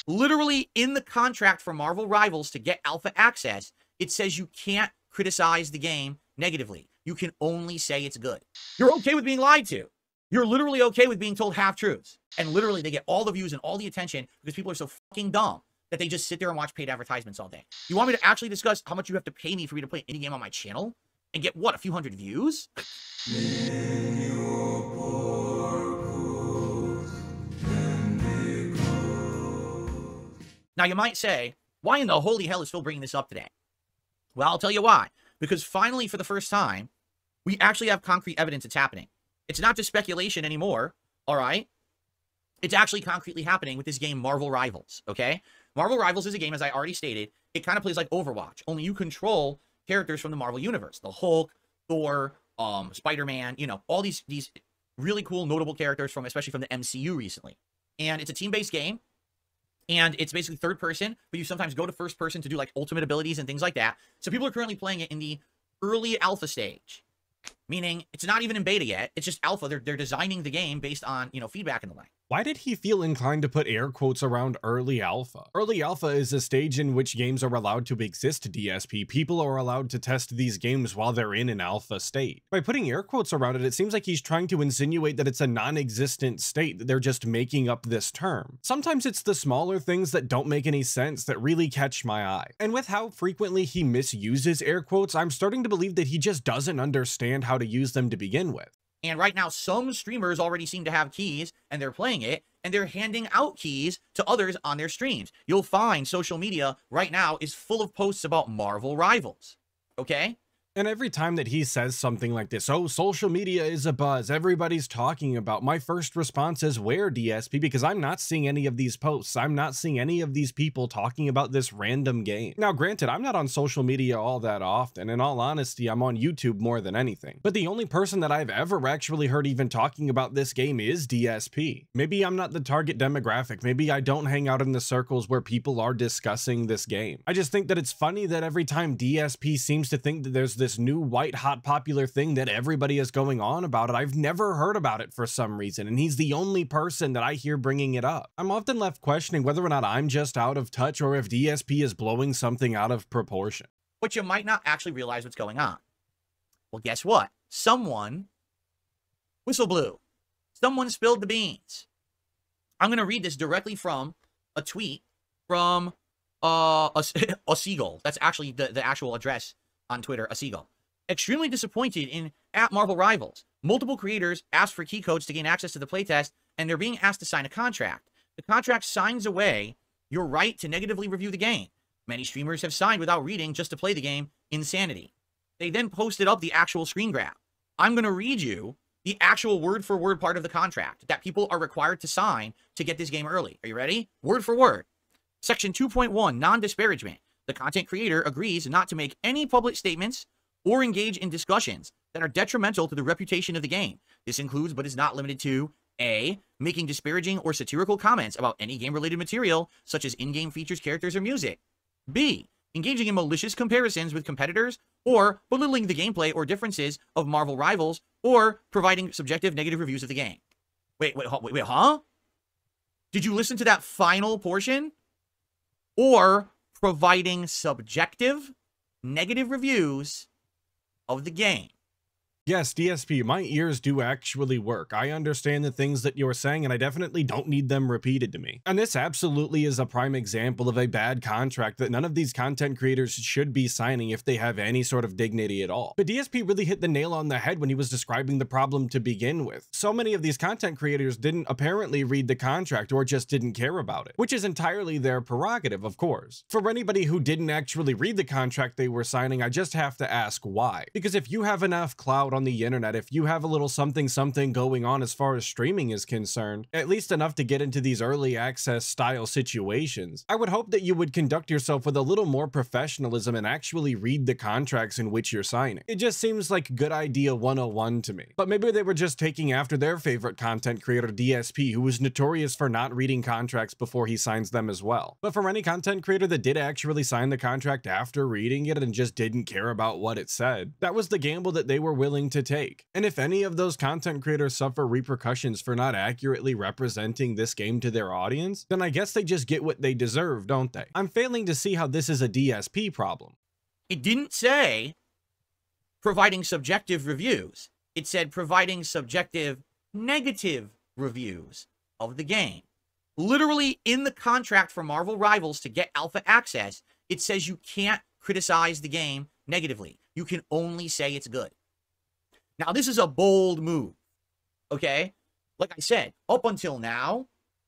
Literally in the contract for Marvel Rivals to get alpha access, it says you can't criticize the game negatively. You can only say it's good. You're okay with being lied to. You're literally okay with being told half-truths. And literally, they get all the views and all the attention because people are so fucking dumb that they just sit there and watch paid advertisements all day. You want me to actually discuss how much you have to pay me for me to play an indie game on my channel? And get, what, a few hundred views? Now, you might say, why in the holy hell is Phil bringing this up today? Well, I'll tell you why. Because finally, for the first time, we actually have concrete evidence it's happening. It's not just speculation anymore, all right? It's actually concretely happening with this game, Marvel Rivals, okay? Marvel Rivals is a game, as I already stated, it kind of plays like Overwatch, only you control characters from the Marvel Universe. The Hulk, Thor, Spider-Man, you know, all these really cool, notable characters from, especially from the MCU recently. And it's a team-based game, and it's basically third person, but you sometimes go to first person to do like ultimate abilities and things like that. So people are currently playing it in the early alpha stage, meaning it's not even in beta yet. It's just alpha. They're designing the game based on, you know, feedback and the like. Why did he feel inclined to put air quotes around early alpha? Early alpha is a stage in which games are allowed to exist, DSP. People are allowed to test these games while they're in an alpha state. By putting air quotes around it, it seems like he's trying to insinuate that it's a non-existent state, that they're just making up this term. Sometimes it's the smaller things that don't make any sense that really catch my eye. And with how frequently he misuses air quotes, I'm starting to believe that he just doesn't understand how to use them to begin with. And right now, some streamers already seem to have keys, and they're playing it, and they're handing out keys to others on their streams. You'll find social media right now is full of posts about Marvel Rivals, okay? And every time that he says something like this, oh, social media is a buzz, everybody's talking about, my first response is, where, DSP? Because I'm not seeing any of these posts. I'm not seeing any of these people talking about this random game. Now, granted, I'm not on social media all that often. In all honesty, I'm on YouTube more than anything. But the only person that I've ever actually heard even talking about this game is DSP. Maybe I'm not the target demographic. Maybe I don't hang out in the circles where people are discussing this game. I just think that it's funny that every time DSP seems to think that there's this new white hot popular thing that everybody is going on about it, I've never heard about it for some reason, and he's the only person that I hear bringing it up. I'm often left questioning whether or not I'm just out of touch or if DSP is blowing something out of proportion. But you might not actually realize what's going on. Well, guess what? Someone whistle blew. Someone spilled the beans. I'm going to read this directly from a tweet from a seagull. That's actually the actual address on Twitter, a seagull. Extremely disappointed in at Marvel Rivals. Multiple creators asked for key codes to gain access to the playtest, and they're being asked to sign a contract. The contract signs away your right to negatively review the game. Many streamers have signed without reading just to play the game. Insanity. They then posted up the actual screen grab. I'm going to read you the actual word-for-word part of the contract that people are required to sign to get this game early. Are you ready? Word for word. Section 2.1, non-disparagement. The content creator agrees not to make any public statements or engage in discussions that are detrimental to the reputation of the game. This includes, but is not limited to, A, making disparaging or satirical comments about any game-related material, such as in-game features, characters, or music. B, engaging in malicious comparisons with competitors, or belittling the gameplay or differences of Marvel Rivals, or providing subjective negative reviews of the game. Wait, huh? Did you listen to that final portion? Or providing subjective negative reviews of the game. Yes, DSP, my ears do actually work. I understand the things that you're saying, and I definitely don't need them repeated to me. And this absolutely is a prime example of a bad contract that none of these content creators should be signing if they have any sort of dignity at all. But DSP really hit the nail on the head when he was describing the problem to begin with. So many of these content creators didn't apparently read the contract or just didn't care about it, which is entirely their prerogative, of course. For anybody who didn't actually read the contract they were signing, I just have to ask why. Because if you have enough clout on the internet, if you have a little something going on as far as streaming is concerned, at least enough to get into these early access style situations, I would hope that you would conduct yourself with a little more professionalism and actually read the contracts in which you're signing. It just seems like good idea 101 to me. But maybe they were just taking after their favorite content creator, DSP, who was notorious for not reading contracts before he signs them as well. But for any content creator that did actually sign the contract after reading it and just didn't care about what it said, that was the gamble that they were willing willing to take. And if any of those content creators suffer repercussions for not accurately representing this game to their audience, then I guess they just get what they deserve, don't they? I'm failing to see how this is a DSP problem. It didn't say providing subjective reviews. It said providing subjective negative reviews of the game. Literally in the contract for Marvel Rivals to get alpha access, it says you can't criticize the game negatively. You can only say it's good. Now, this is a bold move, okay? Like I said, up until now,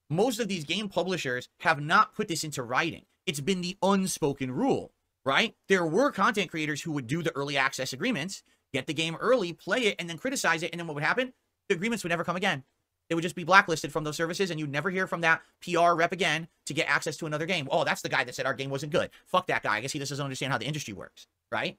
most of these game publishers have not put this into writing. It's been the unspoken rule, right? There were content creators who would do the early access agreements, get the game early, play it, and then criticize it, and then what would happen? The agreements would never come again. They would just be blacklisted from those services, and you'd never hear from that PR rep again to get access to another game. Oh, that's the guy that said our game wasn't good. Fuck that guy. I guess he just doesn't understand how the industry works, right?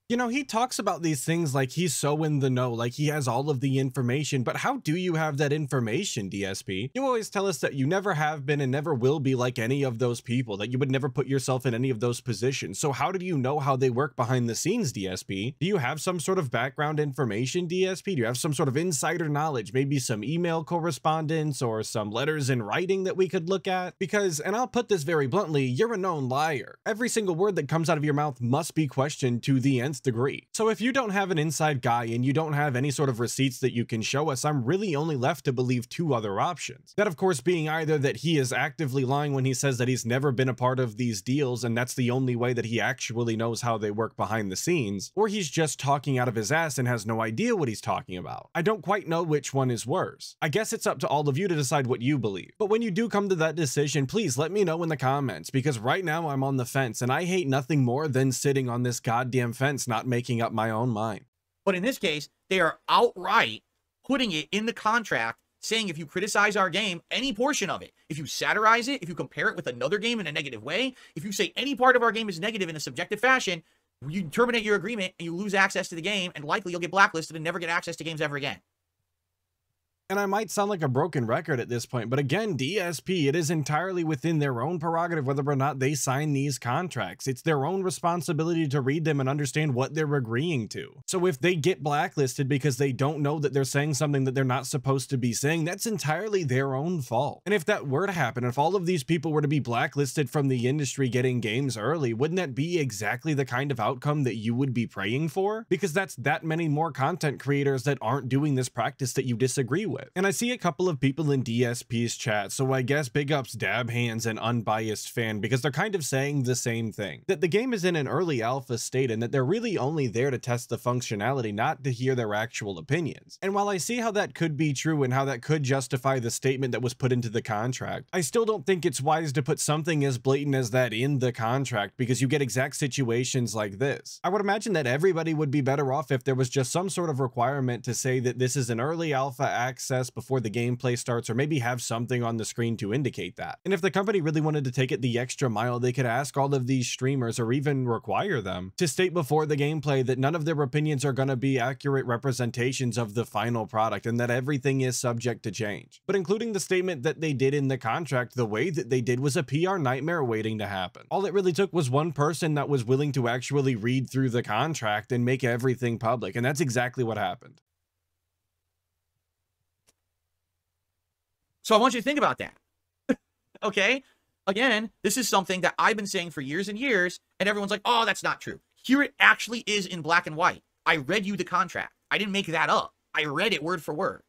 You know, he talks about these things like he's so in the know, like he has all of the information, but how do you have that information, DSP? You always tell us that you never have been and never will be like any of those people, that you would never put yourself in any of those positions. So how do you know how they work behind the scenes, DSP? Do you have some sort of background information, DSP? Do you have some sort of insider knowledge, maybe some email correspondence or some letters in writing that we could look at? Because, and I'll put this very bluntly, you're a known liar. Every single word that comes out of your mouth must be questioned to the nth degree. So if you don't have an inside guy and you don't have any sort of receipts that you can show us, I'm really only left to believe two other options. That of course being either that he is actively lying when he says that he's never been a part of these deals and that's the only way that he actually knows how they work behind the scenes, or he's just talking out of his ass and has no idea what he's talking about. I don't quite know which one is worse. I guess it's up to all of you to decide what you believe. But when you do come to that decision, please let me know in the comments, because right now I'm on the fence and I hate nothing more than sitting on this goddamn fence not making up my own mind. But in this case, they are outright putting it in the contract saying if you criticize our game, any portion of it, if you satirize it, if you compare it with another game in a negative way, if you say any part of our game is negative in a subjective fashion, you terminate your agreement and you lose access to the game, and likely you'll get blacklisted and never get access to games ever again. And I might sound like a broken record at this point, but again, DSP, it is entirely within their own prerogative whether or not they sign these contracts. It's their own responsibility to read them and understand what they're agreeing to. So if they get blacklisted because they don't know that they're saying something that they're not supposed to be saying, that's entirely their own fault. And if that were to happen, if all of these people were to be blacklisted from the industry getting games early, wouldn't that be exactly the kind of outcome that you would be praying for? Because that's that many more content creators that aren't doing this practice that you disagree with. And I see a couple of people in DSP's chat, so I guess big ups Dab Hands and Unbiased Fan, because they're kind of saying the same thing. That the game is in an early alpha state and that they're really only there to test the functionality, not to hear their actual opinions. And while I see how that could be true and how that could justify the statement that was put into the contract, I still don't think it's wise to put something as blatant as that in the contract, because you get exact situations like this. I would imagine that everybody would be better off if there was just some sort of requirement to say that this is an early alpha access before the gameplay starts, or maybe have something on the screen to indicate that. And if the company really wanted to take it the extra mile, they could ask all of these streamers, or even require them, to state before the gameplay that none of their opinions are going to be accurate representations of the final product and that everything is subject to change. But including the statement that they did in the contract the way that they did was a PR nightmare waiting to happen. All it really took was one person that was willing to actually read through the contract and make everything public, and that's exactly what happened. So I want you to think about that. Okay? Again, this is something that I've been saying for years and years, and everyone's like, oh, that's not true. Here it actually is in black and white. I read you the contract. I didn't make that up. I read it word for word.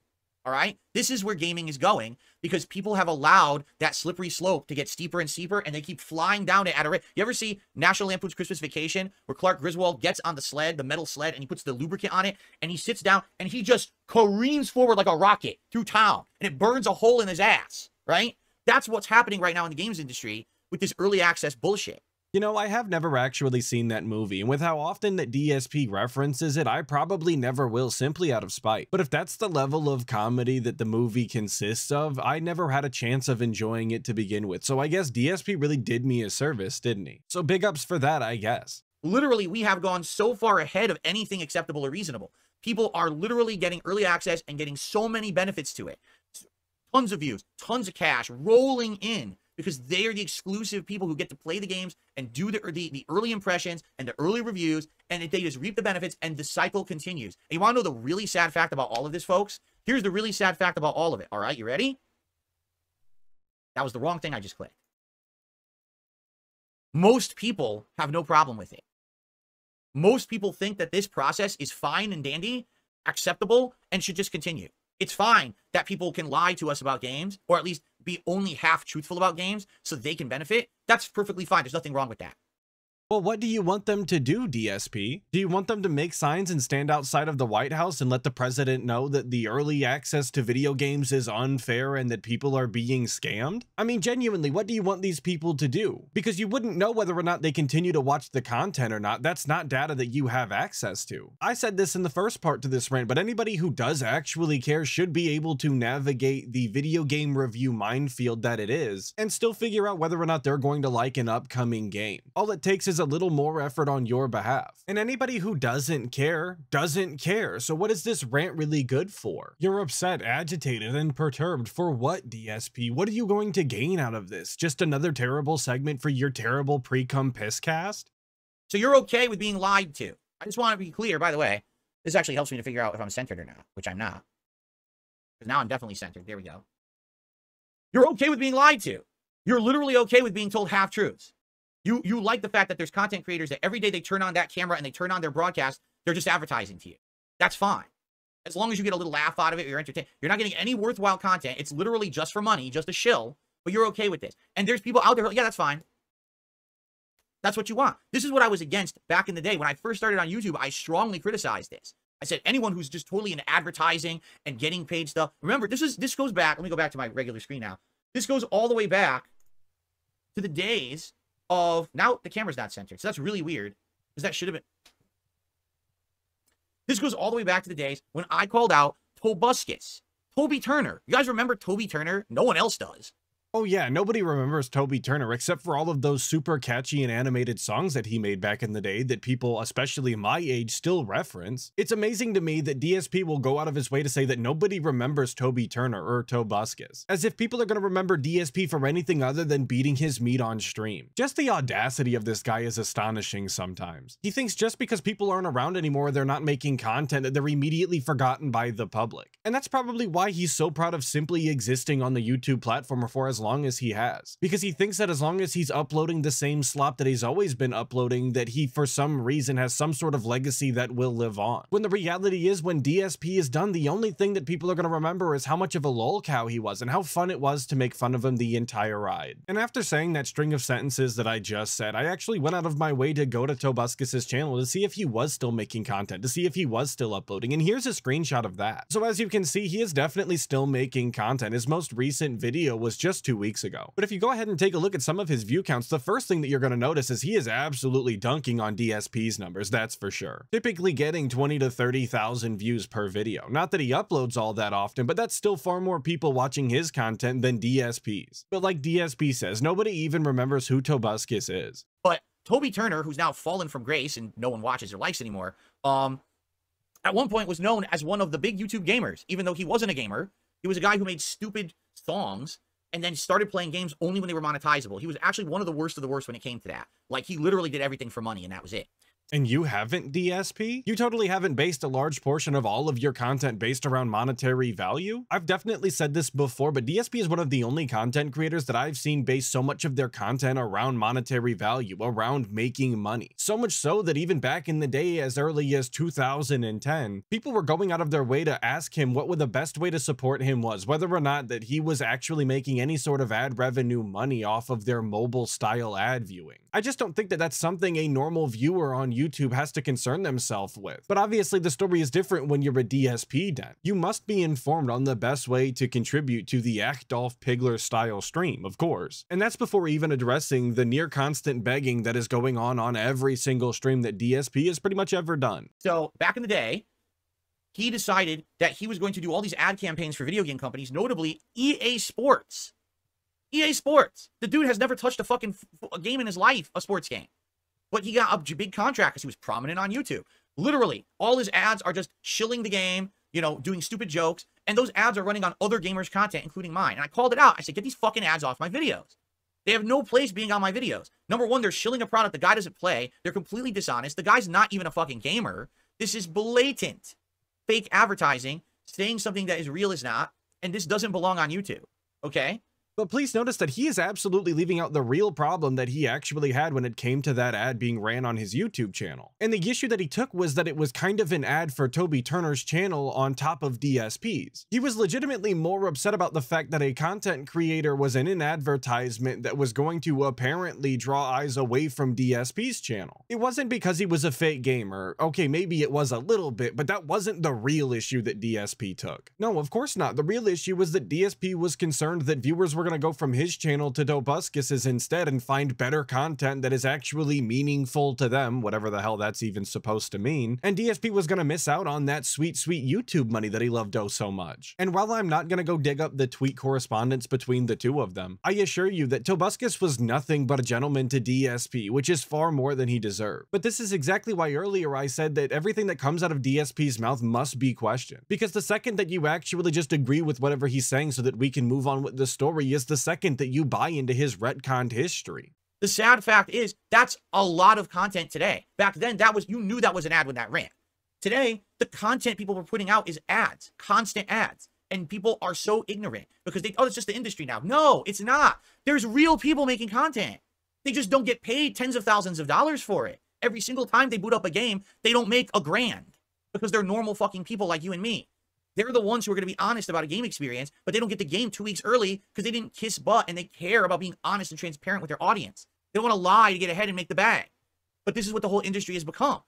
All right? This is where gaming is going, because people have allowed that slippery slope to get steeper and steeper, and they keep flying down it at a rate. You ever see National Lampoon's Christmas Vacation, where Clark Griswold gets on the sled, the metal sled, and he puts the lubricant on it, and he sits down, and he just careens forward like a rocket through town, and it burns a hole in his ass, right? That's what's happening right now in the games industry with this early access bullshit. You know, I have never actually seen that movie, and with how often that DSP references it, I probably never will, simply out of spite. But if that's the level of comedy that the movie consists of, I never had a chance of enjoying it to begin with, so I guess DSP really did me a service, didn't he? So big ups for that, I guess. Literally, we have gone so far ahead of anything acceptable or reasonable. People are literally getting early access and getting so many benefits to it. Tons of views, tons of cash rolling in because they are the exclusive people who get to play the games and do the early impressions and the early reviews, and they just reap the benefits, and the cycle continues. And you want to know the really sad fact about all of this, folks? Here's the really sad fact about all of it. All right, you ready? That was the wrong thing I just clicked. Most people have no problem with it. Most people think that this process is fine and dandy, acceptable, and should just continue. It's fine that people can lie to us about games, or at least be only half truthful about games so they can benefit. That's perfectly fine. There's nothing wrong with that. Well, what do you want them to do, DSP? Do you want them to make signs and stand outside of the White House and let the president know that the early access to video games is unfair and that people are being scammed? I mean, genuinely, what do you want these people to do? Because you wouldn't know whether or not they continue to watch the content or not. That's not data that you have access to. I said this in the first part to this rant, but anybody who does actually care should be able to navigate the video game review minefield that it is and still figure out whether or not they're going to like an upcoming game. All it takes is a little more effort on your behalf. And anybody who doesn't care, doesn't care. So what is this rant really good for? You're upset, agitated, and perturbed for what, DSP? What are you going to gain out of this? Just another terrible segment for your terrible pre-cum piss cast? So you're okay with being lied to. I just want to be clear, by the way, this actually helps me to figure out if I'm centered or not, which I'm not. Because now I'm definitely centered. There we go. You're okay with being lied to. You're literally okay with being told half-truths. You like the fact that there's content creators that every day they turn on that camera and they turn on their broadcast, they're just advertising to you. That's fine. As long as you get a little laugh out of it, you're entertained. You're not getting any worthwhile content. It's literally just for money, just a shill, but you're okay with this. And there's people out there who, yeah, that's fine. That's what you want. This is what I was against back in the day. When I first started on YouTube, I strongly criticized this. I said, anyone who's just totally into advertising and getting paid stuff. Remember, this goes back. Let me go back to my regular screen now. This goes all the way back to the days of, now the camera's not centered, so that's really weird, because that should have been. This goes all the way back to the days when I called out Tobuscus, Toby Turner. You guys remember Toby Turner? No one else does. Oh yeah, nobody remembers Toby Turner except for all of those super catchy and animated songs that he made back in the day that people, especially my age, still reference. It's amazing to me that DSP will go out of his way to say that nobody remembers Toby Turner or Tobuscus, as if people are going to remember DSP for anything other than beating his meat on stream. Just the audacity of this guy is astonishing sometimes. He thinks just because people aren't around anymore, they're not making content, that they're immediately forgotten by the public. And that's probably why he's so proud of simply existing on the YouTube platform for as long as he has, because he thinks that as long as he's uploading the same slop that he's always been uploading, that he for some reason has some sort of legacy that will live on. When the reality is, when DSP is done, the only thing that people are going to remember is how much of a lolcow he was and how fun it was to make fun of him the entire ride. And after saying that string of sentences that I just said, I actually went out of my way to go to Tobuscus's channel to see if he was still making content, to see if he was still uploading, and here's a screenshot of that. So as you can see, he is definitely still making content. His most recent video was just 2 weeks ago. But if you go ahead and take a look at some of his view counts, the first thing that you're going to notice is he is absolutely dunking on DSP's numbers, that's for sure. Typically getting 20 to 30,000 views per video. Not that he uploads all that often, but that's still far more people watching his content than DSP's. But like DSP says, nobody even remembers who Tobuscus is. But Toby Turner, who's now fallen from grace and no one watches or likes anymore, at one point was known as one of the big YouTube gamers, even though he wasn't a gamer. He was a guy who made stupid songs and then started playing games only when they were monetizable. He was actually one of the worst when it came to that. Like, he literally did everything for money, and that was it. And you haven't, DSP? You totally haven't based a large portion of all of your content based around monetary value? I've definitely said this before, but DSP is one of the only content creators that I've seen base so much of their content around monetary value, around making money. So much so that even back in the day, as early as 2010, people were going out of their way to ask him what the best way to support him was, whether or not that he was actually making any sort of ad revenue money off of their mobile style ad viewing. I just don't think that that's something a normal viewer on YouTube has to concern themselves with. But obviously the story is different when you're a DSP den. You must be informed on the best way to contribute to the Adolf Pigler style stream, of course. And that's before even addressing the near constant begging that is going on every single stream that DSP has pretty much ever done. So back in the day, he decided that he was going to do all these ad campaigns for video game companies, notably EA Sports. EA Sports. The dude has never touched a fucking game in his life, a sports game. But he got a big contract because he was prominent on YouTube. Literally, all his ads are just shilling the game, you know, doing stupid jokes. And those ads are running on other gamers' content, including mine. And I called it out. I said, get these fucking ads off my videos. They have no place being on my videos. Number one, they're shilling a product the guy doesn't play. They're completely dishonest. The guy's not even a fucking gamer. This is blatant fake advertising, saying something that is real is not, and this doesn't belong on YouTube, okay? But please notice that he is absolutely leaving out the real problem that he actually had when it came to that ad being ran on his YouTube channel. And the issue that he took was that it was kind of an ad for Toby Turner's channel on top of DSP's. He was legitimately more upset about the fact that a content creator was in an advertisement that was going to apparently draw eyes away from DSP's channel. It wasn't because he was a fake gamer. Okay, maybe it was a little bit, but that wasn't the real issue that DSP took. No, of course not. The real issue was that DSP was concerned that viewers were going to go from his channel to To Odyssee's instead and find better content that is actually meaningful to them, whatever the hell that's even supposed to mean, and DSP was going to miss out on that sweet YouTube money that he loved oh so much. And while I'm not going to go dig up the tweet correspondence between the two of them, I assure you that To Odysee was nothing but a gentleman to DSP, which is far more than he deserved. But this is exactly why earlier I said that everything that comes out of DSP's mouth must be questioned, because the second that you actually just agree with whatever he's saying so that we can move on with the story is the second that you buy into his retconned history. The sad fact is that's a lot of content today. Back then, you knew that was an ad when that ran. Today, the content people were putting out is ads, constant ads. And people are so ignorant because oh, it's just the industry now. No, it's not. There's real people making content. They just don't get paid tens of thousands of dollars for it. Every single time they boot up a game, they don't make $1,000 because they're normal fucking people like you and me. They're the ones who are going to be honest about a game experience, but they don't get the game 2 weeks early because they didn't kiss butt and they care about being honest and transparent with their audience. They don't want to lie to get ahead and make the bag. But this is what the whole industry has become.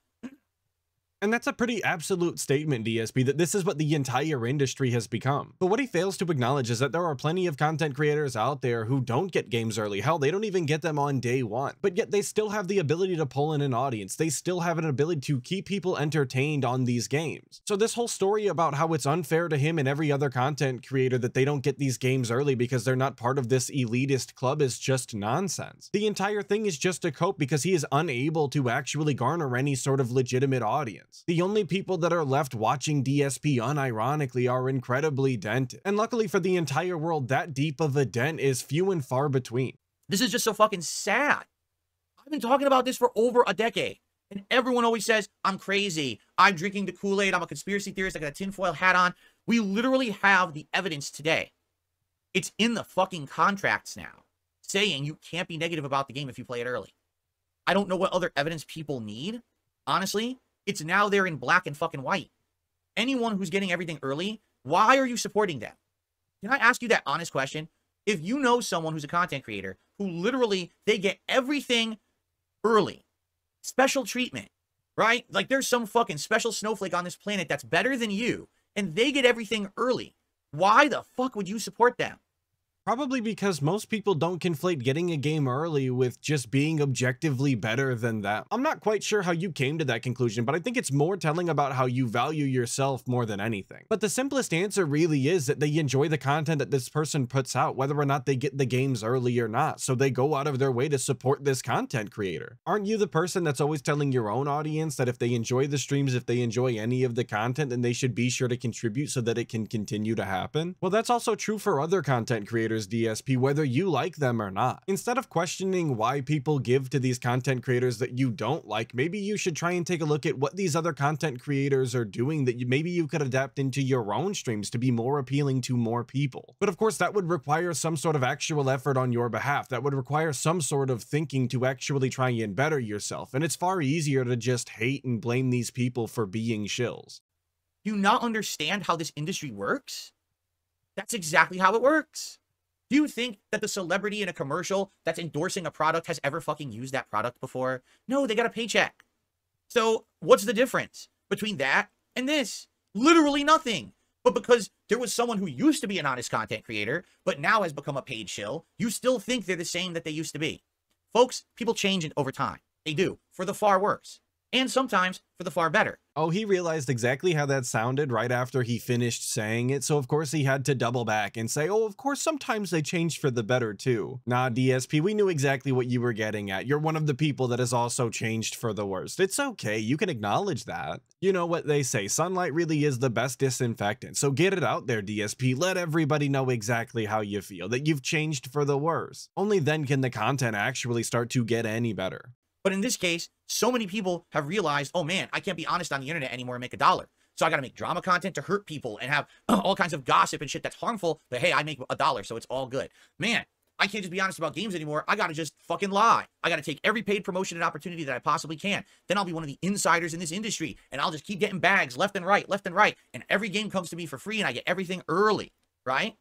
And that's a pretty absolute statement, DSP, that this is what the entire industry has become. But what he fails to acknowledge is that there are plenty of content creators out there who don't get games early. Hell, they don't even get them on day one. But yet they still have the ability to pull in an audience. They still have an ability to keep people entertained on these games. So this whole story about how it's unfair to him and every other content creator that they don't get these games early because they're not part of this elitist club is just nonsense. The entire thing is just a cope because he is unable to actually garner any sort of legitimate audience. The only people that are left watching DSP unironically are incredibly dented. And luckily for the entire world, that deep of a dent is few and far between. This is just so fucking sad. I've been talking about this for over a decade. And everyone always says, I'm crazy. I'm drinking the Kool-Aid. I'm a conspiracy theorist. I got a tinfoil hat on. We literally have the evidence today. It's in the fucking contracts now saying you can't be negative about the game if you play it early. I don't know what other evidence people need. Honestly, it's now there in black and fucking white. Anyone who's getting everything early, why are you supporting them? Can I ask you that honest question? If you know someone who's a content creator who literally, they get everything early, special treatment, right? Like there's some fucking special snowflake on this planet that's better than you, and they get everything early. Why the fuck would you support them? Probably because most people don't conflate getting a game early with just being objectively better than them. I'm not quite sure how you came to that conclusion, but I think it's more telling about how you value yourself more than anything. But the simplest answer really is that they enjoy the content that this person puts out, whether or not they get the games early or not, so they go out of their way to support this content creator. Aren't you the person that's always telling your own audience that if they enjoy the streams, if they enjoy any of the content, then they should be sure to contribute so that it can continue to happen? Well, that's also true for other content creators, DSP, whether you like them or not. Instead of questioning why people give to these content creators that you don't like, maybe you should try and take a look at what these other content creators are doing that maybe you could adapt into your own streams to be more appealing to more people. But of course, that would require some sort of actual effort on your behalf. That would require some sort of thinking to actually try and better yourself. And it's far easier to just hate and blame these people for being shills. Do you not understand how this industry works? That's exactly how it works. Do you think that the celebrity in a commercial that's endorsing a product has ever fucking used that product before? No, they got a paycheck. So what's the difference between that and this? Literally nothing. But because there was someone who used to be an honest content creator, but now has become a paid shill, you still think they're the same that they used to be. Folks, people change over time. They do, for the far worse. and sometimes for the far better. Oh, he realized exactly how that sounded right after he finished saying it, so of course he had to double back and say, oh, of course sometimes they change for the better too. Nah, DSP, we knew exactly what you were getting at. You're one of the people that has also changed for the worst. It's okay, you can acknowledge that. You know what they say, sunlight really is the best disinfectant, so get it out there, DSP. Let everybody know exactly how you feel, that you've changed for the worse. Only then can the content actually start to get any better. But in this case, so many people have realized, oh man, I can't be honest on the internet anymore and make $1. So I got to make drama content to hurt people and have all kinds of gossip and shit that's harmful. But hey, I make $1, so it's all good. Man, I can't just be honest about games anymore. I got to just fucking lie. I got to take every paid promotion and opportunity that I possibly can. Then I'll be one of the insiders in this industry, and I'll just keep getting bags left and right, left and right. And every game comes to me for free, and I get everything early, right?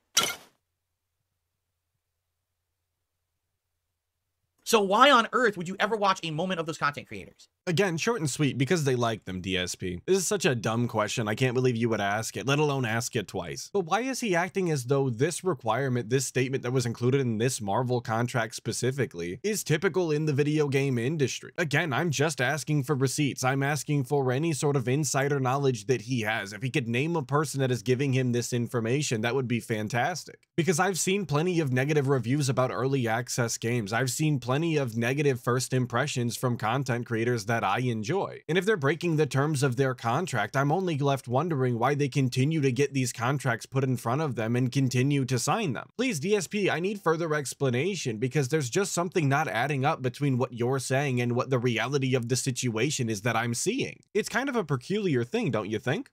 So why on earth would you ever watch a moment of those content creators? Again, short and sweet, because they like them, DSP. This is such a dumb question, I can't believe you would ask it, let alone ask it twice. But why is he acting as though this requirement, this statement that was included in this Marvel contract specifically, is typical in the video game industry? Again, I'm just asking for receipts. I'm asking for any sort of insider knowledge that he has. If he could name a person that is giving him this information, that would be fantastic. Because I've seen plenty of negative reviews about early access games. I've seen plenty of negative first impressions from content creators that I enjoy. And if they're breaking the terms of their contract, I'm only left wondering why they continue to get these contracts put in front of them and continue to sign them. Please, DSP, I need further explanation, because there's just something not adding up between what you're saying and what the reality of the situation is that I'm seeing. It's kind of a peculiar thing, don't you think?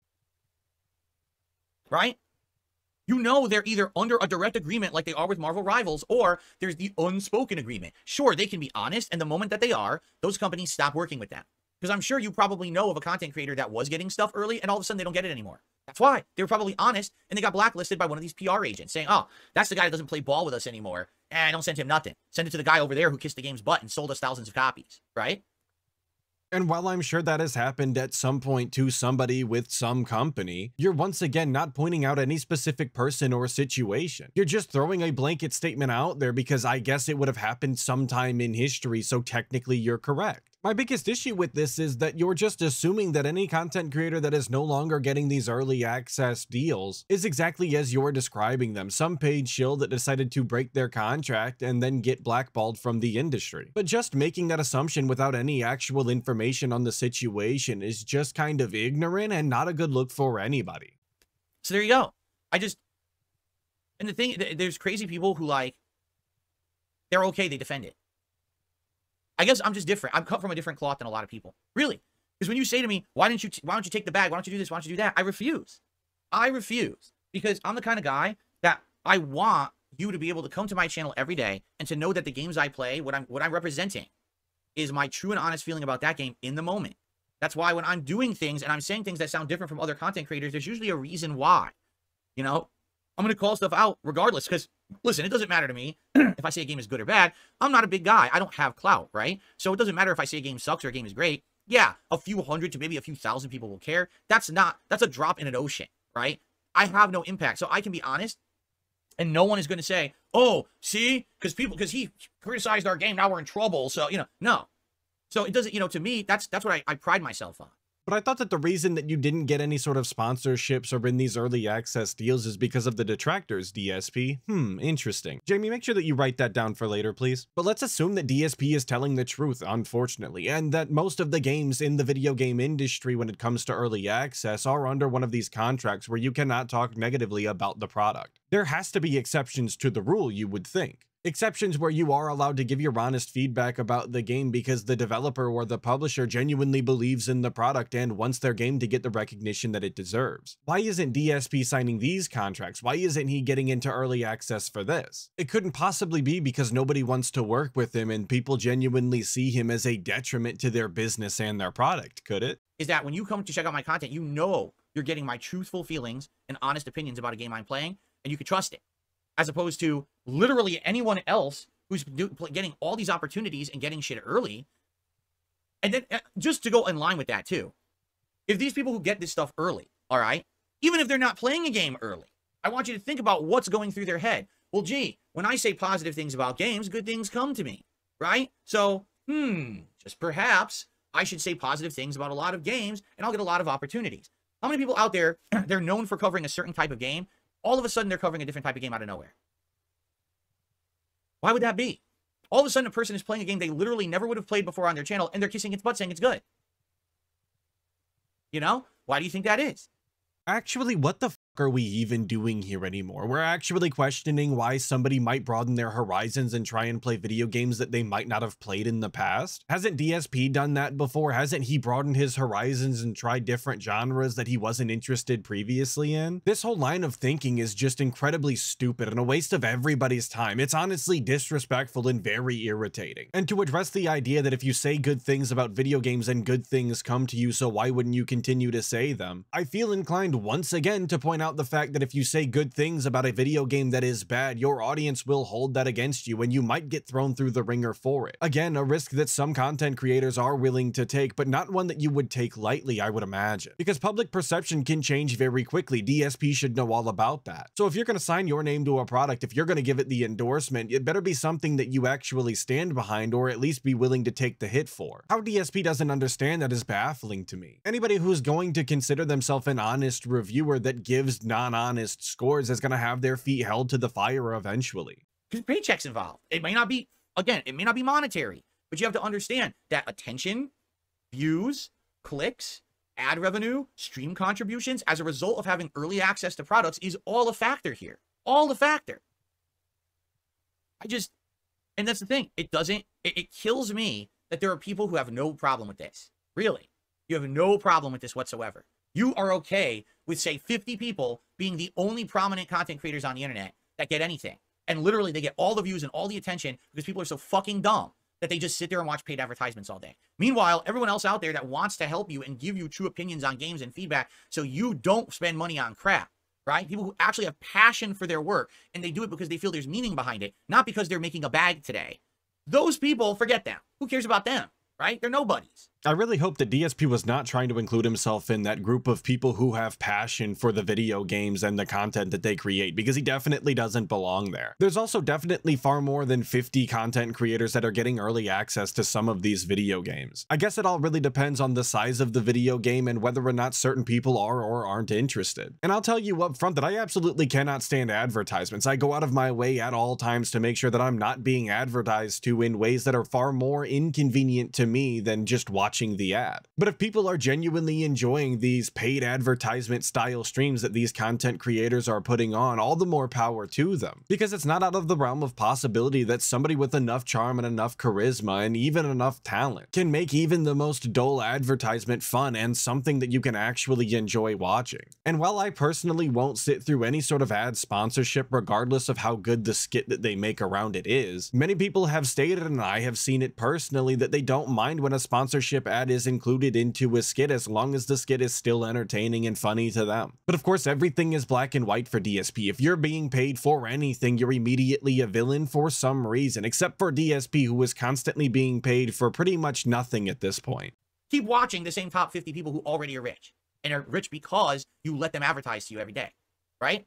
Right? You know they're either under a direct agreement like they are with Marvel Rivals, or there's the unspoken agreement. Sure, they can be honest, and the moment that they are, those companies stop working with them. Because I'm sure you probably know of a content creator that was getting stuff early, and all of a sudden they don't get it anymore. That's why. They were probably honest, and they got blacklisted by one of these PR agents, saying, oh, that's the guy that doesn't play ball with us anymore, and don't send him nothing. Send it to the guy over there who kissed the game's butt and sold us thousands of copies, right? And while I'm sure that has happened at some point to somebody with some company, you're once again not pointing out any specific person or situation. You're just throwing a blanket statement out there because I guess it would have happened sometime in history, so technically you're correct. My biggest issue with this is that you're just assuming that any content creator that is no longer getting these early access deals is exactly as you're describing them, some paid shill that decided to break their contract and then get blackballed from the industry. But just making that assumption without any actual information on the situation is just kind of ignorant and not a good look for anybody. So there you go. And the thing, there's crazy people who they're okay, they defend it. I guess I'm just different. I'm cut from a different cloth than a lot of people. Really. Because when you say to me, why don't you take the bag? Why don't you do this? Why don't you do that? I refuse. I refuse. Because I'm the kind of guy that I want you to be able to come to my channel every day and to know that the games I play, what I'm representing, is my true and honest feeling about that game in the moment. That's why when I'm doing things and I'm saying things that sound different from other content creators, there's usually a reason why. You know, I'm going to call stuff out regardless, because listen, it doesn't matter to me if I say a game is good or bad. I'm not a big guy. I don't have clout, right? So it doesn't matter if I say a game sucks or a game is great. Yeah, a few hundred to maybe a few thousand people will care. That's a drop in an ocean, right? I have no impact. So I can be honest, and no one is going to say, oh, see, because he criticized our game, now we're in trouble. So, no. So it doesn't, to me, that's what I pride myself on. But I thought that the reason that you didn't get any sort of sponsorships or in these early access deals is because of the detractors, DSP. Interesting. Jamie, make sure that you write that down for later, please. But let's assume that DSP is telling the truth, unfortunately, and that most of the games in the video game industry when it comes to early access are under one of these contracts where you cannot talk negatively about the product. There has to be exceptions to the rule, you would think. Exceptions where you are allowed to give your honest feedback about the game because the developer or the publisher genuinely believes in the product and wants their game to get the recognition that it deserves. Why isn't DSP signing these contracts? Why isn't he getting into early access for this? It couldn't possibly be because nobody wants to work with him and people genuinely see him as a detriment to their business and their product, could it? Is that when you come to check out my content, you're getting my truthful feelings and honest opinions about a game I'm playing, and you can trust it. As opposed to literally anyone else who's getting all these opportunities and getting shit early. And then just to go in line with that too, if these people who get this stuff early, all right, even if they're not playing a game early, I want you to think about what's going through their head. Well, gee, when I say positive things about games, good things come to me, right? So, just perhaps I should say positive things about a lot of games, and I'll get a lot of opportunities. How many people out there, they're known for covering a certain type of game, all of a sudden they're covering a different type of game out of nowhere? Why would that be? All of a sudden a person is playing a game they literally never would have played before on their channel, and they're kissing its butt saying it's good. You know? Why do you think that is? Actually, what the fuck are we even doing here anymore? We're actually questioning why somebody might broaden their horizons and try and play video games that they might not have played in the past. Hasn't DSP done that before? Hasn't he broadened his horizons and tried different genres that he wasn't interested previously in? This whole line of thinking is just incredibly stupid and a waste of everybody's time. It's honestly disrespectful and very irritating. And to address the idea that if you say good things about video games and good things come to you, so why wouldn't you continue to say them? I feel inclined once again to point out the fact that if you say good things about a video game that is bad, your audience will hold that against you and you might get thrown through the ringer for it. Again, a risk that some content creators are willing to take, but not one that you would take lightly, I would imagine. Because public perception can change very quickly. DSP should know all about that. So if you're going to sign your name to a product, if you're going to give it the endorsement, it better be something that you actually stand behind or at least be willing to take the hit for. How DSP doesn't understand that is baffling to me. Anybody who's going to consider themselves an honest reviewer that gives non-honest scores is going to have their feet held to the fire eventually. Because paychecks involved. It may not be, again, it may not be monetary, but you have to understand that attention, views, clicks, ad revenue, stream contributions as a result of having early access to products is all a factor here. All a factor. And that's the thing. It kills me that there are people who have no problem with this. Really. You have no problem with this whatsoever. You are okay with, say, 50 people being the only prominent content creators on the internet that get anything. And literally they get all the views and all the attention because people are so fucking dumb that they just sit there and watch paid advertisements all day. Meanwhile, everyone else out there that wants to help you and give you true opinions on games and feedback so you don't spend money on crap, right? People who actually have passion for their work and they do it because they feel there's meaning behind it, not because they're making a bag today. Those people, forget them. Who cares about them, right? They're nobodies. I really hope that DSP was not trying to include himself in that group of people who have passion for the video games and the content that they create, because he definitely doesn't belong there. There's also definitely far more than 50 content creators that are getting early access to some of these video games. I guess it all really depends on the size of the video game and whether or not certain people are or aren't interested. And I'll tell you up front that I absolutely cannot stand advertisements. I go out of my way at all times to make sure that I'm not being advertised to in ways that are far more inconvenient to me than just watching the ad. But if people are genuinely enjoying these paid advertisement style streams that these content creators are putting on, all the more power to them. Because it's not out of the realm of possibility that somebody with enough charm and enough charisma and even enough talent can make even the most dull advertisement fun and something that you can actually enjoy watching. And while I personally won't sit through any sort of ad sponsorship regardless of how good the skit that they make around it is, many people have stated, and I have seen it personally, that they don't mind when a sponsorship ad is included into a skit as long as the skit is still entertaining and funny to them. But of course, everything is black and white for DSP. If you're being paid for anything, you're immediately a villain for some reason, except for DSP, who is constantly being paid for pretty much nothing at this point. Keep watching the same top 50 people who already are rich, and are rich because you let them advertise to you every day, right?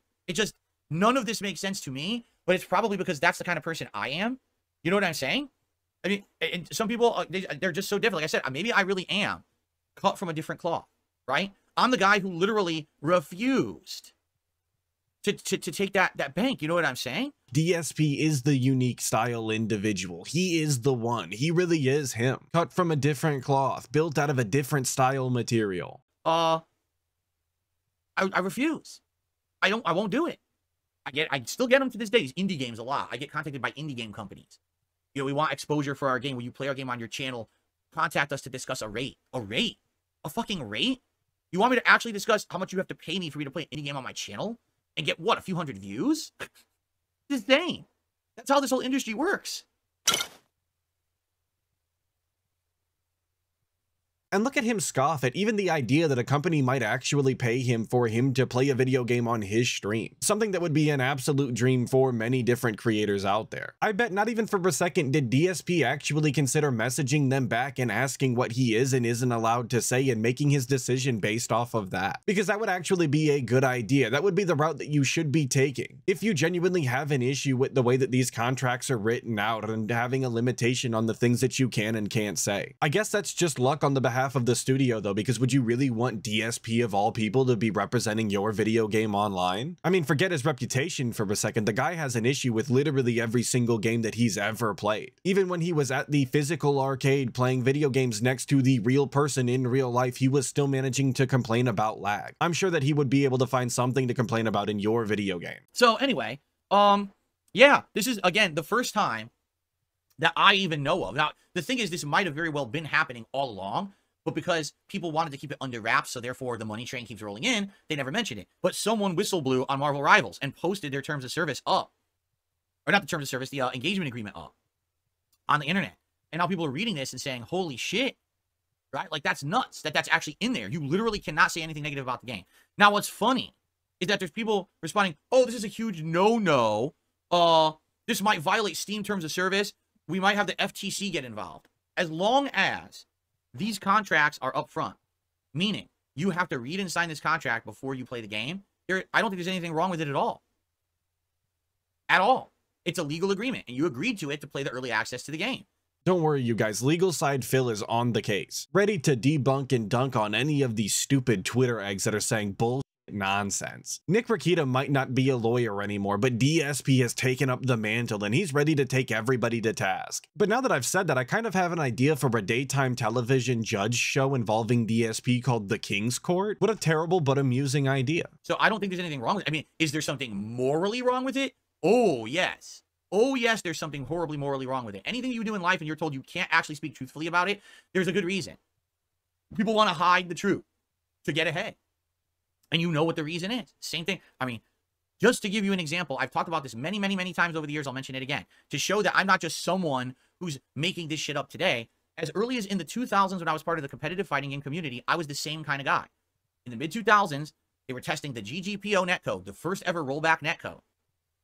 None of this makes sense to me, but it's probably because that's the kind of person I am. You know what I'm saying? I mean, and some people, they're just so different. Like I said, maybe I really am cut from a different cloth, right? I'm the guy who literally refused to take that bank. You know what I'm saying? DSP is the unique style individual. He is the one. He really is him. Cut from a different cloth, built out of a different style material. I refuse. I won't do it. I still get them to this day. These indie games a lot. I get contacted by indie game companies. You know, we want exposure for our game. Will you play our game on your channel? Contact us to discuss a rate. A rate? A fucking rate? You want me to actually discuss how much you have to pay me for me to play an indie game on my channel? And get, what, a few hundred views? It's insane. That's how this whole industry works. And look at him scoff at even the idea that a company might actually pay him for him to play a video game on his stream. Something that would be an absolute dream for many different creators out there. I bet not even for a second did DSP actually consider messaging them back and asking what he is and isn't allowed to say and making his decision based off of that. Because that would actually be a good idea. That would be the route that you should be taking. If you genuinely have an issue with the way that these contracts are written out and having a limitation on the things that you can and can't say. I guess that's just luck on the behalf of the studio though, because would you really want DSP of all people to be representing your video game online? I mean, forget his reputation for a second. The guy has an issue with literally every single game that he's ever played. Even when he was at the physical arcade playing video games next to the real person in real life, he was still managing to complain about lag. I'm sure that he would be able to find something to complain about in your video game. So anyway, yeah, this is, again, the first time that I even know of. Now, the thing is, this might have very well been happening all along, but because people wanted to keep it under wraps, so therefore the money train keeps rolling in, they never mentioned it. But someone whistle blew on Marvel Rivals and posted their terms of service up. Or not the terms of service, the engagement agreement up on the internet. And now people are reading this and saying, holy shit, right? Like, that's nuts that that's actually in there. You literally cannot say anything negative about the game. Now, what's funny is that there's people responding, oh, this is a huge no-no. This might violate Steam terms of service. We might have the FTC get involved. As long as these contracts are upfront, meaning you have to read and sign this contract before you play the game, I don't think there's anything wrong with it at all. At all. It's a legal agreement, and you agreed to it to play the early access to the game. Don't worry, you guys. Legal Side Phil is on the case, ready to debunk and dunk on any of these stupid Twitter eggs that are saying bullshit nonsense. Nick Rakita might not be a lawyer anymore, but DSP has taken up the mantle and he's ready to take everybody to task. But now that I've said that, I kind of have an idea for a daytime television judge show involving DSP called The King's Court. What a terrible but amusing idea. So I don't think there's anything wrong with it. I mean, is there something morally wrong with it? Oh, yes. Oh, yes, there's something horribly morally wrong with it. Anything you do in life and you're told you can't actually speak truthfully about it, there's a good reason. People want to hide the truth to get ahead. And you know what the reason is. Same thing. I mean, just to give you an example, I've talked about this many, many, many times over the years. I'll mention it again to show that I'm not just someone who's making this shit up today. As early as in the 2000s, when I was part of the competitive fighting game community, I was the same kind of guy. In the mid-2000s, they were testing the GGPO netcode, the first ever rollback netcode.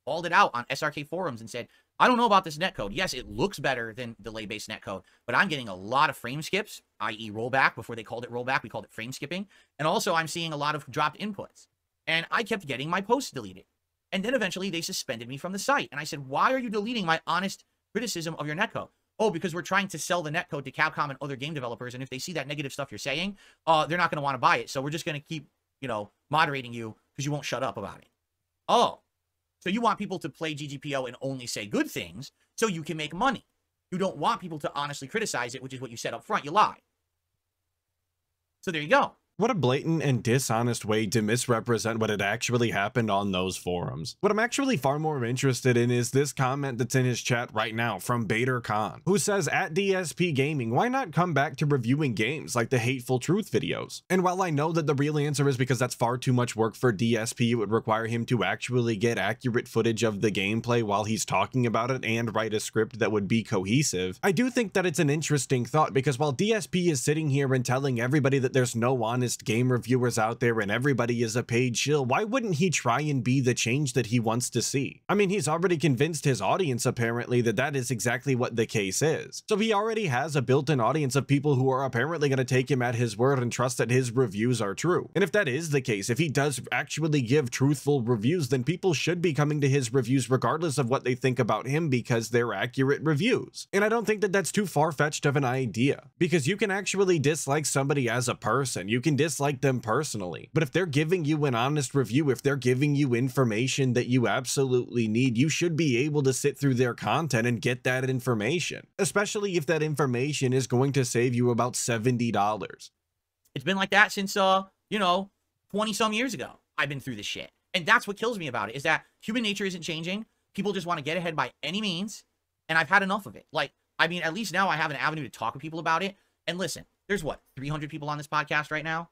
Called it out on SRK forums and said, I don't know about this netcode. Yes, it looks better than delay-based netcode, but I'm getting a lot of frame skips, i.e. rollback. Before they called it rollback, we called it frame skipping. And also, I'm seeing a lot of dropped inputs. And I kept getting my posts deleted. And then eventually, they suspended me from the site. And I said, why are you deleting my honest criticism of your netcode? Oh, because we're trying to sell the netcode to Capcom and other game developers. And if they see that negative stuff you're saying, they're not going to want to buy it. So we're just going to keep, moderating you because you won't shut up about it. Oh. So you want people to play GGPO and only say good things so you can make money. You don't want people to honestly criticize it, which is what you said up front. You lied. So there you go. What a blatant and dishonest way to misrepresent what had actually happened on those forums. What I'm actually far more interested in is this comment that's in his chat right now from Bader Khan, who says, at DSP Gaming, why not come back to reviewing games like the Hateful Truth videos? And while I know that the real answer is because that's far too much work for DSP, it would require him to actually get accurate footage of the gameplay while he's talking about it and write a script that would be cohesive, I do think that it's an interesting thought, because while DSP is sitting here and telling everybody that there's no honest game reviewers out there and everybody is a paid shill, why wouldn't he try and be the change that he wants to see? I mean, he's already convinced his audience apparently that that is exactly what the case is. So he already has a built-in audience of people who are apparently going to take him at his word and trust that his reviews are true. And if that is the case, if he does actually give truthful reviews, then people should be coming to his reviews regardless of what they think about him because they're accurate reviews. And I don't think that that's too far-fetched of an idea, because you can actually dislike somebody as a person. You can dislike them personally, but if they're giving you an honest review, if they're giving you information that you absolutely need, you should be able to sit through their content and get that information, especially if that information is going to save you about $70. It's been like that since 20 some years ago. I've been through this shit, and that's what kills me about it, is that human nature isn't changing. People just want to get ahead by any means, and I've had enough of it. Like, I mean, at least now I have an avenue to talk to people about it. And listen, there's what, 300 people on this podcast right now?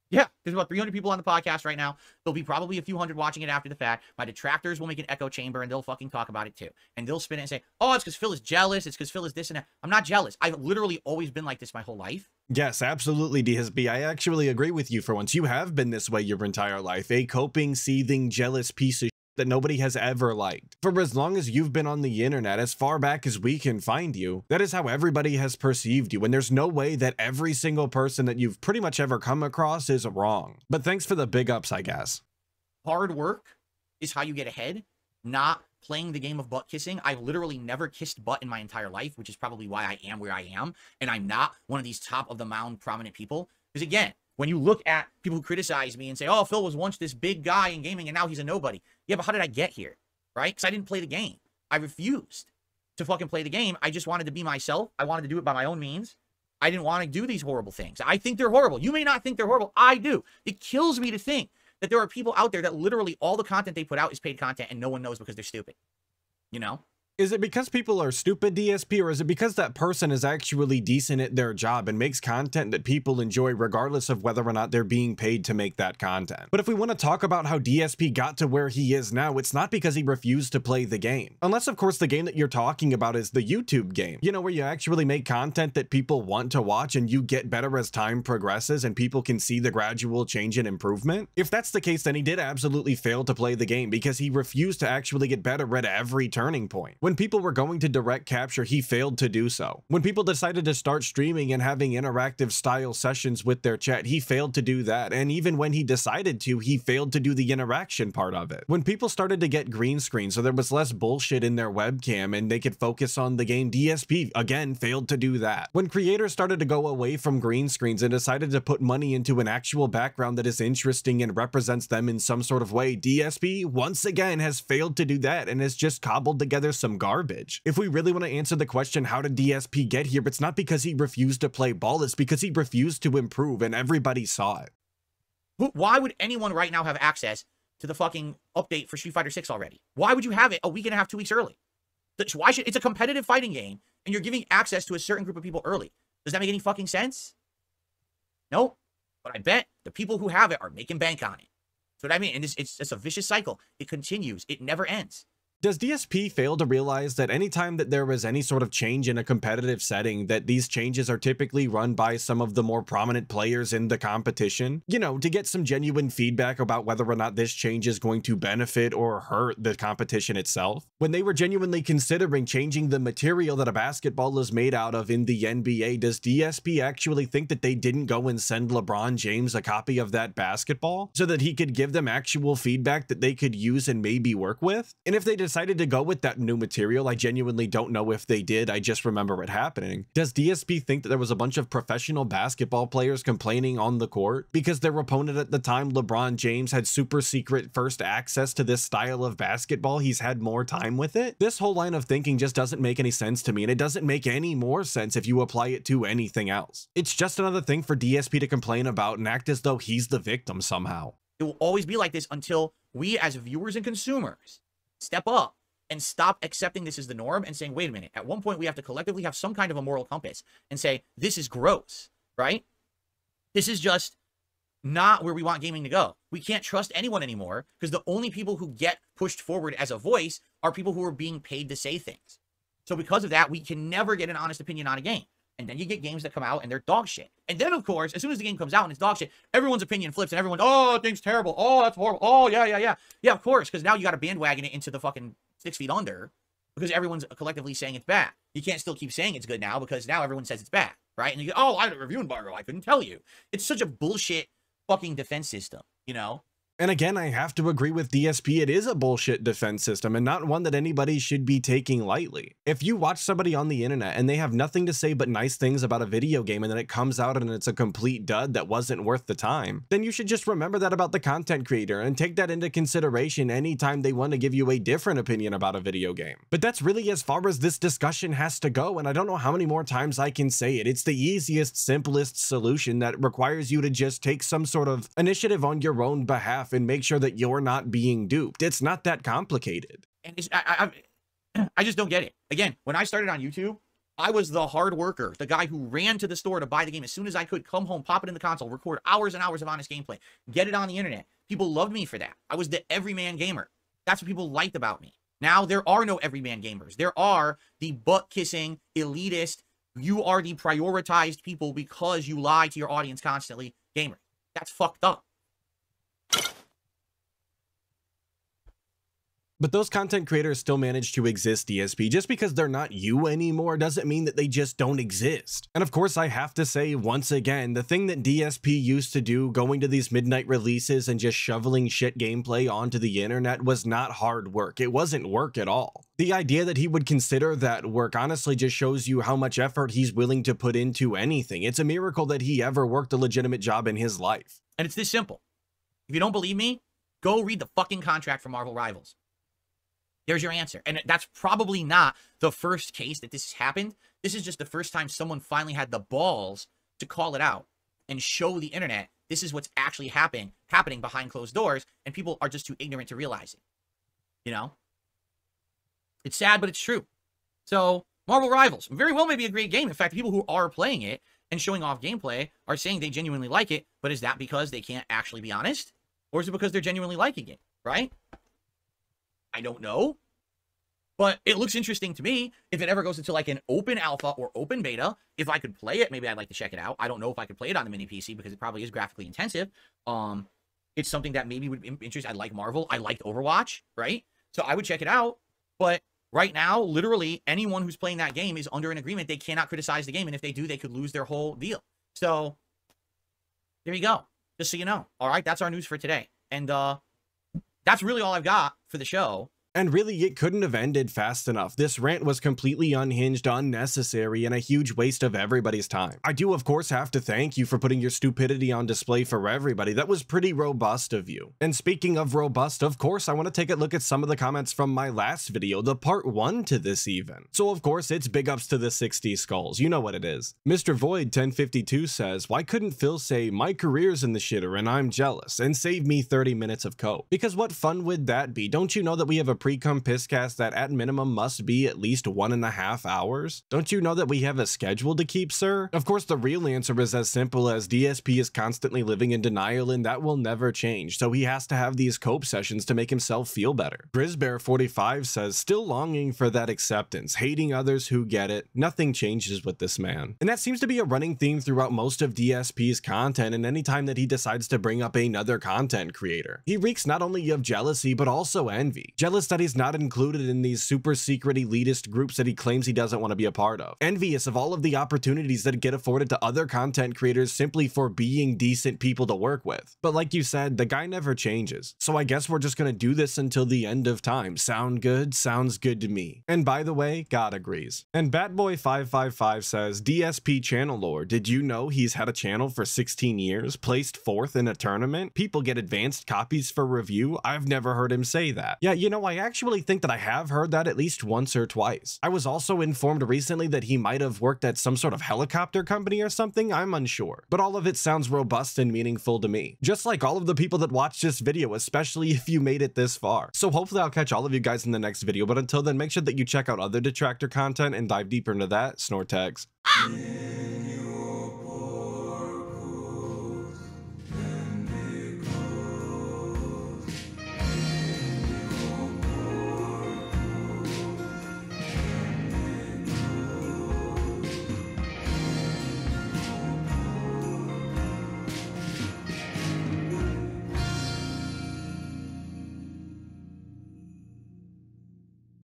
Yeah, there's about 300 people on the podcast right now. There'll be probably a few hundred watching it after the fact. My detractors will make an echo chamber, and they'll fucking talk about it too. And they'll spin it and say, oh, it's because Phil is jealous. It's because Phil is this and that. I'm not jealous. I've literally always been like this my whole life. Yes, absolutely, DSB. I actually agree with you for once. You have been this way your entire life. A coping, seething, jealous piece of that nobody has ever liked. For as long as you've been on the internet, as far back as we can find you, that is how everybody has perceived you, and there's no way that every single person that you've pretty much ever come across is wrong. But thanks for the big ups, I guess. Hard work is how you get ahead, not playing the game of butt kissing. I've literally never kissed butt in my entire life, which is probably why I am where I am, and I'm not one of these top of the mound prominent people. Because again, when you look at people who criticize me and say, oh, Phil was once this big guy in gaming and now he's a nobody. Yeah, but how did I get here? Right? Because I didn't play the game. I refused to fucking play the game. I just wanted to be myself. I wanted to do it by my own means. I didn't want to do these horrible things. I think they're horrible. You may not think they're horrible. I do. It kills me to think that there are people out there that literally all the content they put out is paid content and no one knows because they're stupid. You know? Is it because people are stupid, DSP, or is it because that person is actually decent at their job and makes content that people enjoy regardless of whether or not they're being paid to make that content? But if we want to talk about how DSP got to where he is now, it's not because he refused to play the game. Unless, of course, the game that you're talking about is the YouTube game. You know, where you actually make content that people want to watch and you get better as time progresses and people can see the gradual change and improvement. If that's the case, then he did absolutely fail to play the game because he refused to actually get better at every turning point. When people were going to direct capture, he failed to do so. When people decided to start streaming and having interactive style sessions with their chat, he failed to do that. And even when he decided to, he failed to do the interaction part of it. When people started to get green screen so there was less bullshit in their webcam and they could focus on the game, DSP again failed to do that. When creators started to go away from green screens and decided to put money into an actual background that is interesting and represents them in some sort of way, DSP once again has failed to do that and has just cobbled together some garbage. If we really want to answer the question, how did DSP get here? It's not because he refused to play ball, it's because he refused to improve and everybody saw it. Why would anyone right now have access to the fucking update for Street Fighter 6 already? Why would you have it a week and a half, 2 weeks early? Why should it's a competitive fighting game and you're giving access to a certain group of people early? Does that make any fucking sense? No, but I bet the people who have it are making bank on it. That's what I mean. And it's a vicious cycle. It continues. It never ends. Does DSP fail to realize that anytime that there is any sort of change in a competitive setting, that these changes are typically run by some of the more prominent players in the competition? You know, to get some genuine feedback about whether or not this change is going to benefit or hurt the competition itself? When they were genuinely considering changing the material that a basketball is made out of in the NBA, does DSP actually think that they didn't go and send LeBron James a copy of that basketball so that he could give them actual feedback that they could use and maybe work with? And if they decided to go with that new material, I genuinely don't know if they did, I just remember it happening. Does DSP think that there was a bunch of professional basketball players complaining on the court because their opponent at the time, LeBron James, had super secret first access to this style of basketball? He's had more time with it? This whole line of thinking just doesn't make any sense to me, and it doesn't make any more sense if you apply it to anything else. It's just another thing for DSP to complain about and act as though he's the victim somehow. It will always be like this until we as viewers and consumers step up and stop accepting this as the norm and saying, wait a minute, at one point we have to collectively have some kind of a moral compass and say, this is gross, right? This is just not where we want gaming to go. We can't trust anyone anymore because the only people who get pushed forward as a voice are people who are being paid to say things. So because of that, we can never get an honest opinion on a game. And then you get games that come out and they're dog shit. And then, of course, as soon as the game comes out and it's dog shit, everyone's opinion flips and everyone's, oh, that thing's terrible. Oh, that's horrible. Oh, yeah, yeah, yeah. Yeah, of course, because now you got to bandwagon it into the fucking 6 feet under because everyone's collectively saying it's bad. You can't still keep saying it's good now because now everyone says it's bad, right? And you go, oh, I had a review embargo. I couldn't tell you. It's such a bullshit fucking defense system, you know? And again, I have to agree with DSP, it is a bullshit defense system and not one that anybody should be taking lightly. If you watch somebody on the internet and they have nothing to say but nice things about a video game and then it comes out and it's a complete dud that wasn't worth the time, then you should just remember that about the content creator and take that into consideration anytime they want to give you a different opinion about a video game. But that's really as far as this discussion has to go, and I don't know how many more times I can say it. It's the easiest, simplest solution that requires you to just take some sort of initiative on your own behalf and make sure that you're not being duped. It's not that complicated. And I just don't get it. Again, when I started on YouTube, I was the hard worker, the guy who ran to the store to buy the game as soon as I could, come home, pop it in the console, record hours and hours of honest gameplay, get it on the internet. People loved me for that. I was the everyman gamer. That's what people liked about me. Now, there are no everyman gamers. There are the butt-kissing, elitist, you are the prioritized people because you lie to your audience constantly gamers. That's fucked up. But those content creators still manage to exist, DSP. Just because they're not you anymore doesn't mean that they just don't exist. And of course, I have to say once again, the thing that DSP used to do, going to these midnight releases and just shoveling shit gameplay onto the internet, was not hard work. It wasn't work at all. The idea that he would consider that work honestly just shows you how much effort he's willing to put into anything. It's a miracle that he ever worked a legitimate job in his life. And it's this simple. If you don't believe me, go read the fucking contract for Marvel Rivals. There's your answer. And that's probably not the first case that this has happened. This is just the first time someone finally had the balls to call it out and show the internet this is what's actually happening behind closed doors, and people are just too ignorant to realize it. You know? It's sad, but it's true. So, Marvel Rivals, very well may be a great game. In fact, people who are playing it and showing off gameplay are saying they genuinely like it, but is that because they can't actually be honest? Or is it because they're genuinely liking it, right? I don't know, but it looks interesting to me. If it ever goes into like an open alpha or open beta, if I could play it, maybe I'd like to check it out. I don't know if I could play it on the mini PC because it probably is graphically intensive. It's something that maybe would interest. I like Marvel. I liked Overwatch, right? So I would check it out. But right now, literally anyone who's playing that game is under an agreement. They cannot criticize the game. And if they do, they could lose their whole deal. So there you go. Just so you know. All right. That's our news for today. And, that's really all I've got for the show. And really, it couldn't have ended fast enough. This rant was completely unhinged, unnecessary, and a huge waste of everybody's time. I do, of course, have to thank you for putting your stupidity on display for everybody. That was pretty robust of you. And speaking of robust, of course, I want to take a look at some of the comments from my last video, the part 1 to this even. So, of course, it's big ups to the 60 skulls. You know what it is. Mr. Void 1052 says, why couldn't Phil say, my career's in the shitter and I'm jealous, and save me 30 minutes of coke? Because what fun would that be? Don't you know that we have a pre-cum pisscast that at minimum must be at least 1.5 hours? Don't you know that we have a schedule to keep, sir? Of course, the real answer is as simple as DSP is constantly living in denial and that will never change, so he has to have these cope sessions to make himself feel better. Grizzbear45 says, still longing for that acceptance, hating others who get it, nothing changes with this man. And that seems to be a running theme throughout most of DSP's content, and any time that he decides to bring up another content creator. He reeks not only of jealousy, but also envy. Jealous that he's not included in these super secret elitist groups that he claims he doesn't want to be a part of. Envious of all of the opportunities that get afforded to other content creators simply for being decent people to work with. But like you said, the guy never changes. So I guess we're just gonna do this until the end of time. Sound good? Sounds good to me. And by the way, God agrees. And Batboy555 says, DSP channel lore, did you know he's had a channel for 16 years, placed 4th in a tournament? People get advanced copies for review? I've never heard him say that. Yeah, you know, I actually think that I have heard that at least once or twice. I was also informed recently that he might have worked at some sort of helicopter company or something, I'm unsure. But all of it sounds robust and meaningful to me. Just like all of the people that watched this video, especially if you made it this far. So hopefully I'll catch all of you guys in the next video, but until then, make sure that you check out other detractor content and dive deeper into that. Snortags.